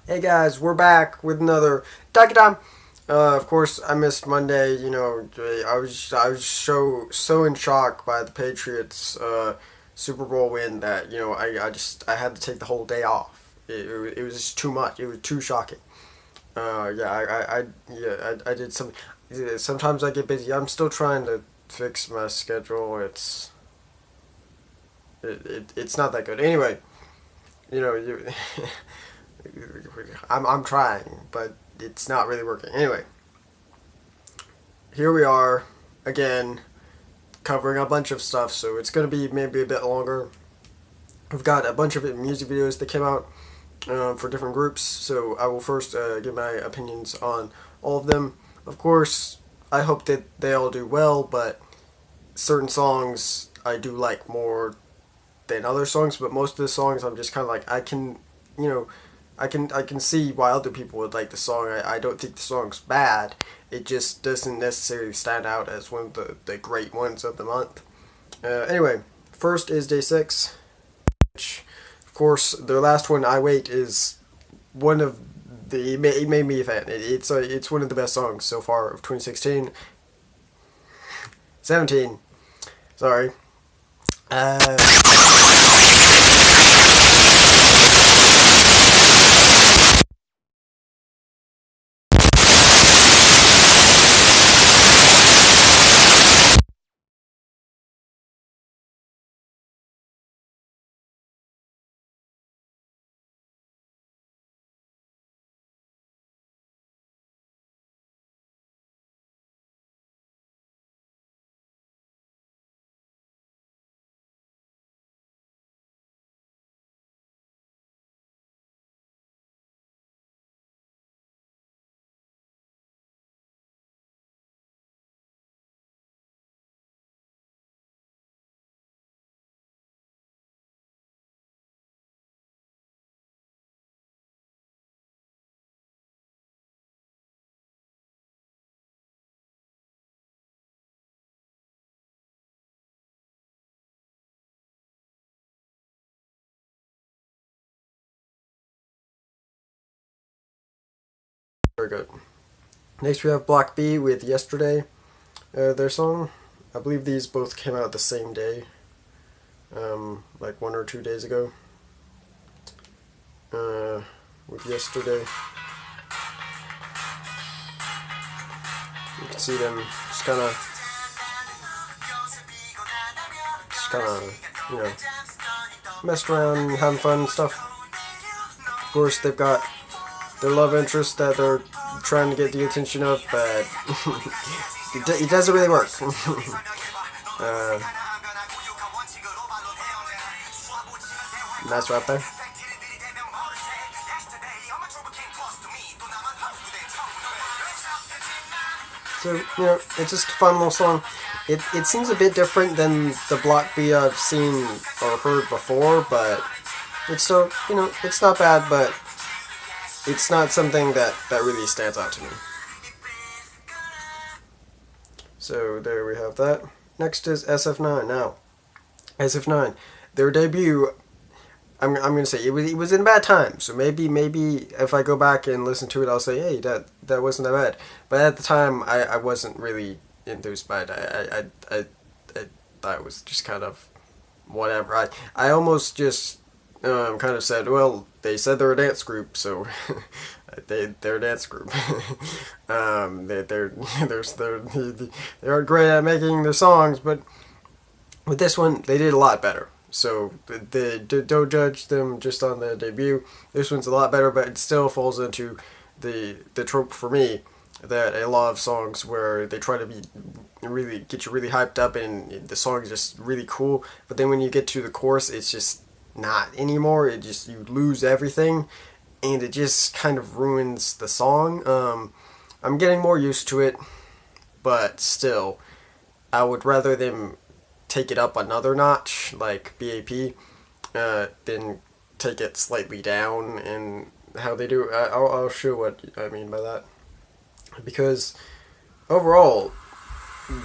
Hey guys, we're back with another Tacky time. Of course, I missed Monday. I was so in shock by the Patriots Super Bowl win that I had to take the whole day off. It was just too much. It was too shocking. I did some. Sometimes I get busy. I'm still trying to fix my schedule. It's not that good. Anyway, you know you. I'm trying, but it's not really working. Anyway, here we are again, covering a bunch of stuff, so it's gonna be maybe a bit longer. We've got a bunch of music videos that came out for different groups, so I will first give my opinions on all of them. Of course, I hope that they all do well, but certain songs I do like more than other songs, but most of the songs I'm just kind of like you know, I can see why other people would like the song. I don't think the song's bad. It just doesn't necessarily stand out as one of the great ones of the month. Anyway, first is Day6, which, of course, their last one, I Wait, is one of it made me a fan. It's one of the best songs so far of 2016. 17. Sorry. Uh, Very good. Next we have Block B with Yesterday, their song. I believe these both came out the same day, like 1 or 2 days ago. With Yesterday, you can see them just kind of, messed around, having fun and stuff. Of course, they've got their love interest that they're trying to get the attention of, but it doesn't really work. uh, nice right there. So, it's just a fun little song. It seems a bit different than the Block B I've seen or heard before, but it's still, it's not bad, but it's not something that really stands out to me. So there we have that. Next is SF9. Now, SF9, their debut, I'm gonna say it was in a bad time. So maybe if I go back and listen to it, I'll say, hey, that wasn't that bad. But at the time, I wasn't really enthused by it. I thought it was just kind of whatever. I almost just kind of said, well, they said they're a dance group, so they're a dance group. They aren't great at making their songs, but with this one, they did a lot better. So don't judge them just on the debut. This one's a lot better, but it still falls into the trope for me that a lot of songs where they try to be really get you really hyped up and the song is just really cool, but then when you get to the chorus, it's just not anymore. You lose everything, and it just kind of ruins the song. I'm getting more used to it, but still, I would rather them take it up another notch, like BAP, than take it slightly down. And how they do, I'll show what I mean by that. Because overall,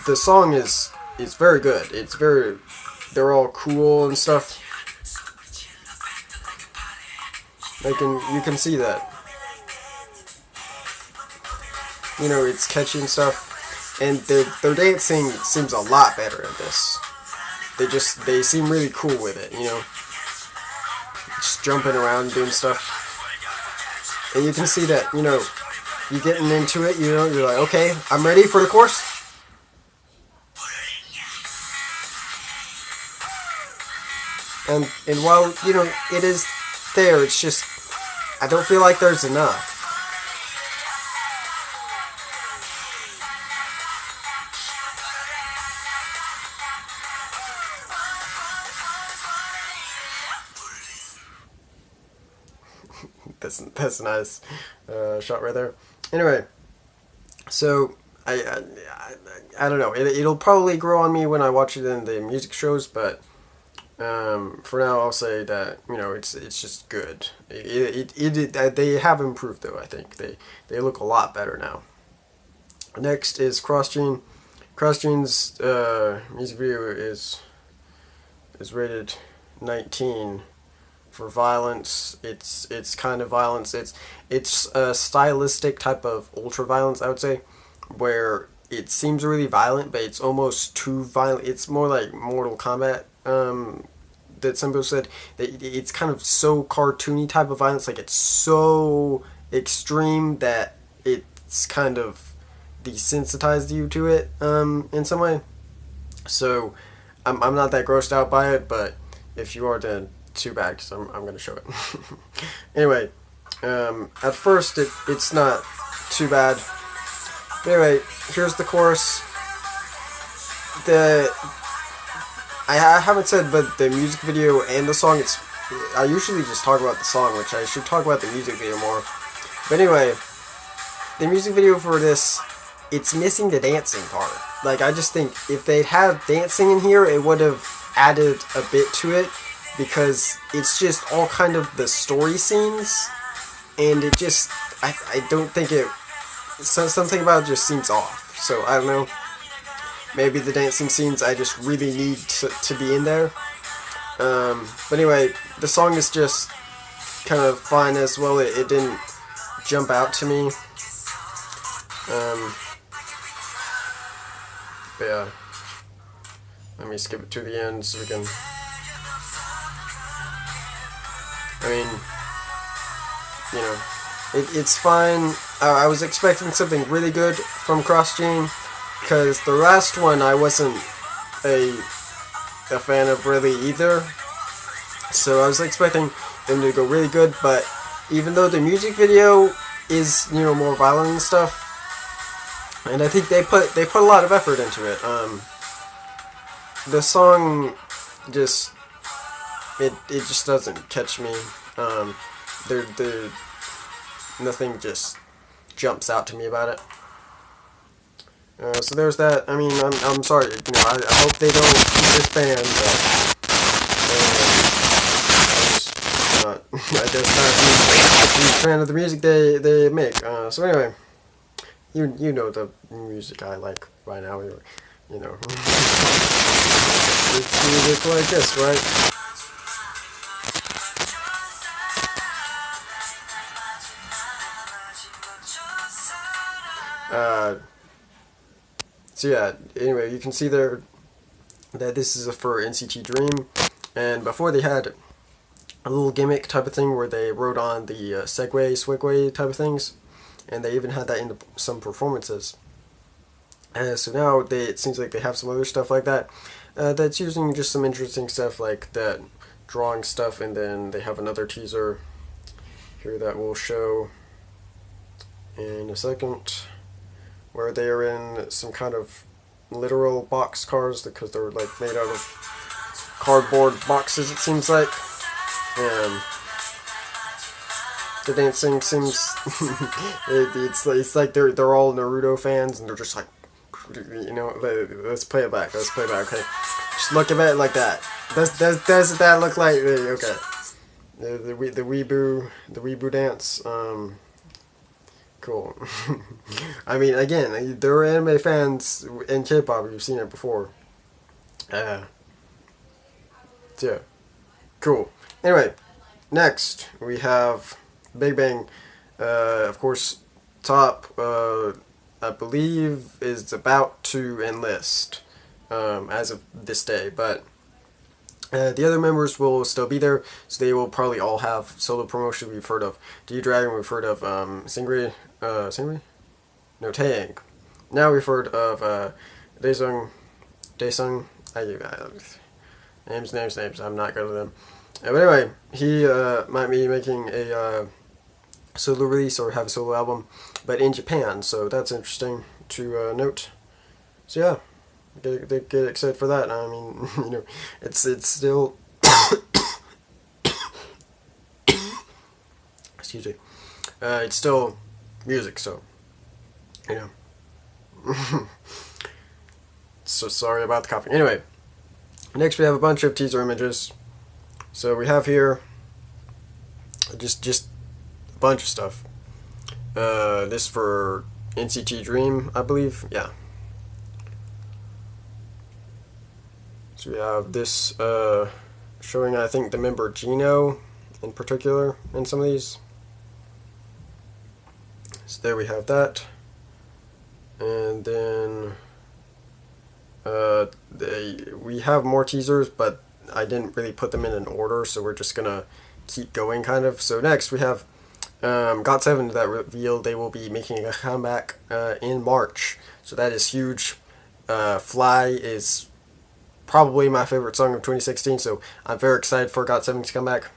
the song is very good. They're all cool and stuff. You can see that. you know, it's catchy and stuff. And their dancing seems a lot better in this. They seem really cool with it, you know, just jumping around doing stuff. And you can see that, you know, you're getting into it, you know, you're like, okay, I'm ready for the chorus. And while, you know, it is there, it's just, I don't feel like there's enough. That's a nice shot right there. Anyway, so I don't know. It'll probably grow on me when I watch it in the music shows, but for now I'll say that, you know, it's just good. They have improved though. I think they look a lot better now. Next is CrossGene. CrossGene's music video is rated 19 for violence. It's kind of violence. It's a stylistic type of ultra violence, I would say, where it seems really violent, but it's almost too violent. It's more like Mortal Kombat. That some people said that it's kind of so cartoony type of violence, like it's so extreme that it's kind of desensitized you to it in some way. So I'm not that grossed out by it, but if you are, then too bad, because I'm going to show it. Anyway, at first it's not too bad. Anyway, here's the chorus. I haven't said, but the music video and the song, I usually just talk about the song, which I should talk about the music video more. But anyway, the music video for this, it's missing the dancing part. Like, I just think if they'd had dancing in here, it would have added a bit to it, because it's just all kind of the story scenes, and it just, I don't think something about it just seems off. So, I don't know. Maybe the dancing scenes I just really need to be in there. But anyway, the song is just kind of fine as well. It didn't jump out to me. But yeah. Let me skip it to the end so we can... I mean, you know, it's fine. I was expecting something really good from CrossGene, because the last one I wasn't a fan of really either. So I was expecting them to go really good, but even though the music video is, you know, more violent and stuff, and I think they put a lot of effort into it. The song just it just doesn't catch me. Nothing just jumps out to me about it. So there's that. I mean, I'm sorry. You know, I hope they don't disband. I guess not a huge fan of the music they make. So anyway, you know the music I like right now. You know, it's music like this, right? So yeah, anyway, you can see there that this is for NCT Dream, and before they had a little gimmick type of thing where they wrote on the swagway type of things, and they even had that in some performances. So now it seems like they have some other stuff like that that's using just some interesting stuff like that drawing stuff, and then they have another teaser here that we'll show in a second, where they are in some kind of literal box cars, because they're like made out of cardboard boxes, it seems like. And the dancing seems it's like they're all Naruto fans, and they're just like, you know, let's play it back, okay, just look at it like that. Does that look like, okay, the weeboo dance. Cool. I mean, again, there are anime fans in K-pop. You've seen it before. So yeah, cool. Anyway, next we have Big Bang. Of course, top I believe, is about to enlist as of this day, but the other members will still be there, so they will probably all have solo promotion. We've heard of D-Dragon, we've heard of Singri? No, Taeyang. Now we've heard of Daesung. Names. I'm not good with them. But anyway, he might be making a solo release or have a solo album, but in Japan, so that's interesting to note. So yeah. Get excited for that. I mean, it's still excuse me. It's still music, so so sorry about the coughing. Anyway, next we have a bunch of teaser images. So we have here just a bunch of stuff. This for NCT Dream, I believe. Yeah. So we have this showing, I think, the member Gino in particular in some of these. So there we have that. And then we have more teasers, but I didn't really put them in an order, so we're just going to keep going kind of. So next we have GOT7 that revealed they will be making a comeback in March. So that is huge. Fly is probably my favorite song of 2016, so I'm very excited for GOT7 to come back.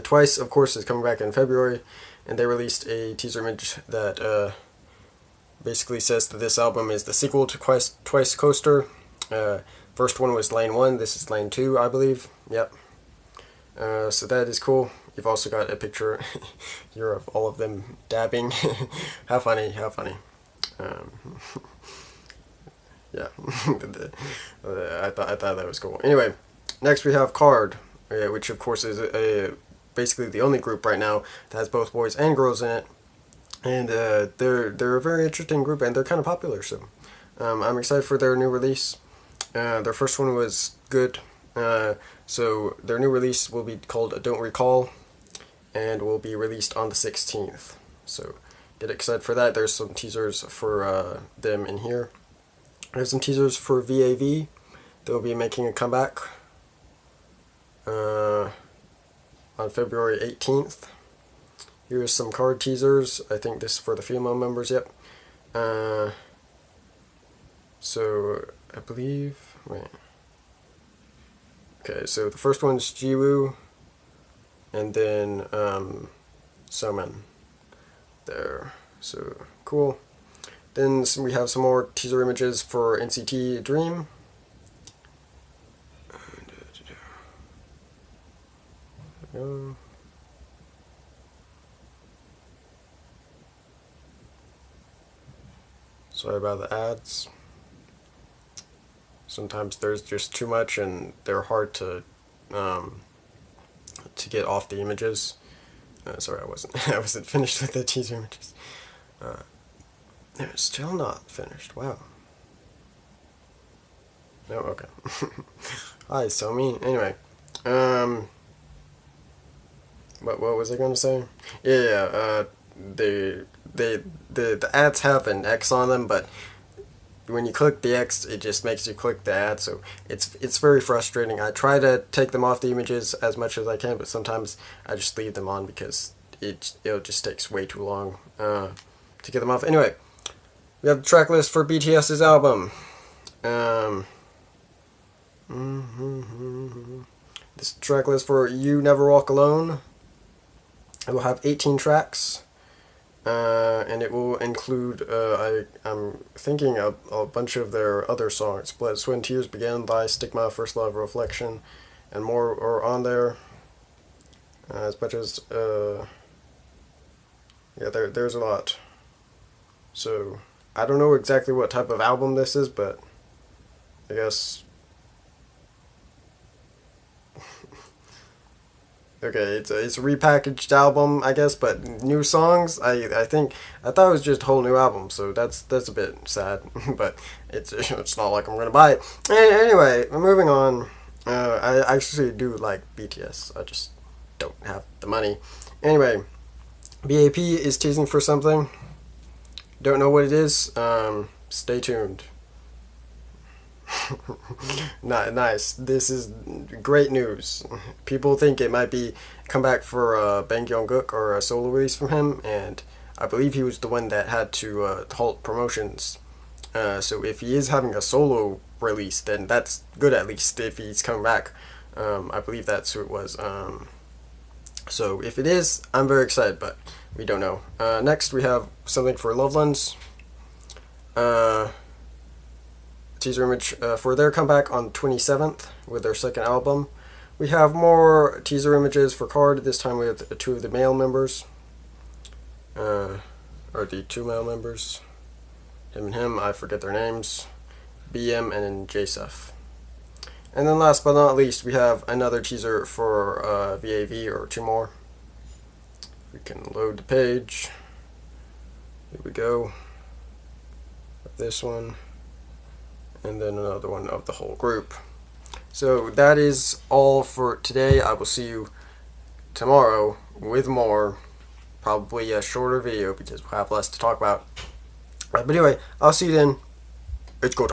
Twice, of course, is coming back in February, and they released a teaser image that basically says that this album is the sequel to Twice Coaster. First one was Lane 1, this is Lane 2, I believe. Yep. So that is cool. You've also got a picture here of all of them dabbing. How funny, how funny. Yeah, I thought that was cool. Anyway, next we have Card, which of course is basically the only group right now that has both boys and girls in it, and they're a very interesting group, and they're kind of popular. So I'm excited for their new release. Their first one was good, so their new release will be called Don't Recall, and will be released on the 16th. So get excited for that. There's some teasers for them in here. There's some teasers for VAV. They'll be making a comeback on February 18th. Here's some Card teasers. I think this is for the female members, yep. So, I believe... Wait. Okay, so the first one's Jiwoo, and then Soman. There. So, cool. Then we have some more teaser images for NCT Dream. Sorry about the ads. Sometimes there's just too much, and they're hard to get off the images. Sorry, I wasn't finished with the teaser images. They're still not finished. Wow. No, okay. Hi, Somi. Anyway, what was I gonna say? Yeah. The ads have an X on them, but when you click the X, it just makes you click the ad. So it's very frustrating. I try to take them off the images as much as I can, but sometimes I just leave them on because it just takes way too long to get them off. Anyway. We have the track list for BTS's album. This track list for You Never Walk Alone. It will have 18 tracks. And it will include, I'm thinking a bunch of their other songs. Blood, Sweat, and Tears Began, Lie, Stigma, First Love, Reflection, and more are on there. As much as, yeah, there's a lot. So... I don't know exactly what type of album this is, but I guess... okay, it's a repackaged album, I guess, but new songs, I thought it was just a whole new album, so that's a bit sad, but it's not like I'm gonna buy it. Anyway, moving on. I actually do like BTS, I just don't have the money. Anyway, BAP is teasing for something. Don't know what it is. Stay tuned. Nice. This is great news. People think it might be a comeback for Bang Young-gook or a solo release from him, and I believe he was the one that had to halt promotions. So if he is having a solo release, then that's good at least if he's coming back. I believe that's who it was. So if it is, I'm very excited, but we don't know. Next, we have something for Lovelands. Teaser image for their comeback on 27th with their second album. We have more teaser images for Card, this time with two of the male members. Or the two male members. Him and him, I forget their names. BM and JSF. And then last but not least, we have another teaser for VAV, or two more. We can load the page. Here we go. This one. And then another one of the whole group. So that is all for today. I will see you tomorrow with more. Probably a shorter video because we'll have less to talk about. But anyway, I'll see you then. It's good.